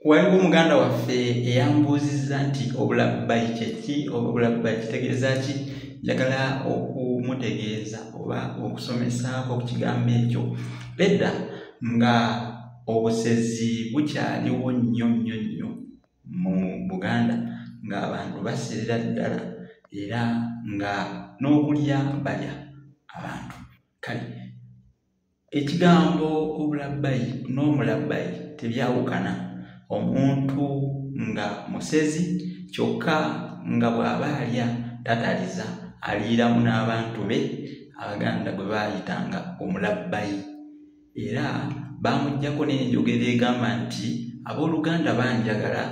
Waliwo muganda waffe eyambuuzizza nti obulabbayi kyeki oba obulabbayi kitegeeza ki? Njagala okumutegeeza oba okusomesako ku kigambo ekyo. Edda nga obusezi bukyaliwo nnyo mu Buganda ng'abantu baserera ddala era nga n'okulya balya abantu. Kale ekigambo obulabbayi n'omulabbayi tebyawukana. Omuntu nga musezi kyokka nga bw'aba alya tataliza, aliiramu n'abantu be Abaganda gwe baayitanga omulabbayi. Era baamuggyako n'enjogera egamba nti abooluganda banjagala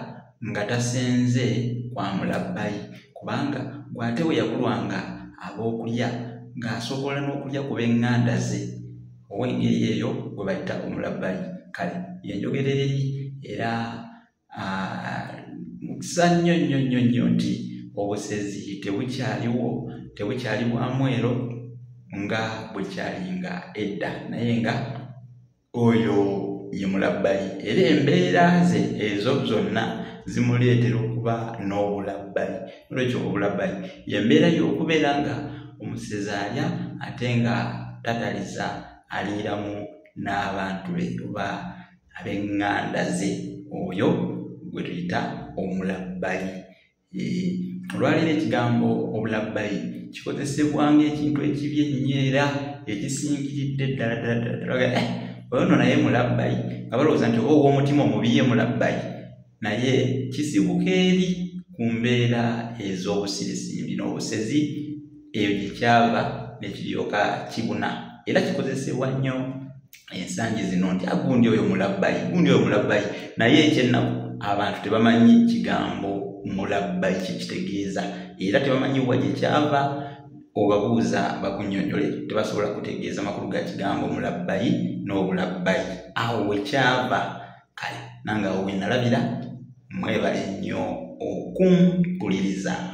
nga tasenze kwa mulabbayi, kubanga gw'ate we yakulwanga ab'okulya ng'asobola n'okulya ku b'eŋŋanda ze ow'engeri eyo gwe bayita omulabbayi. Kale yenjogera eri era mukisa nnyo nti obusezi tebukyali bwa mwero nga bwekyalinga edda, naye nga oyo ye mulabbayi era embeera ze ezo zonna zimuleetera okuba n'obulabbayi. Olwekyo obulabbayi y'embeera y'okubeera nga omusezi alya ate nga tataliza, aliiramu n'abantu be oba ab'eŋŋanda ze, oyo gwe tuyita omulabbayi. Olwaleero ekigambo obulabbayi kikozesebwa ng'ekintu ekibi ennyo era ekisingiridde ddala ono naye mulabbayi, nga balowooza nti oba ow'omutima omubi ye mulabbayi, naye kisibuka eri ku mbeera ez'obusirisimbi n'obusezi, eyo gye kyava ne kiryoka kibuna. Era kikozesebwa nnyo ensangi zino nti gundi oyo mulabbayi, naye ekyennaku abantu tebamanyi kigambo mulabbayi kye-kitegeeza era tebamanyi wa gye kyava. Obabuuza bakunnyonnyole, tebasobola kutegeeza makulu ga kigambo mulabbayi n'obulabbayi, awo we kyava. Kale nange awo we nalabira. Mwebale nnyo okumpuliriza.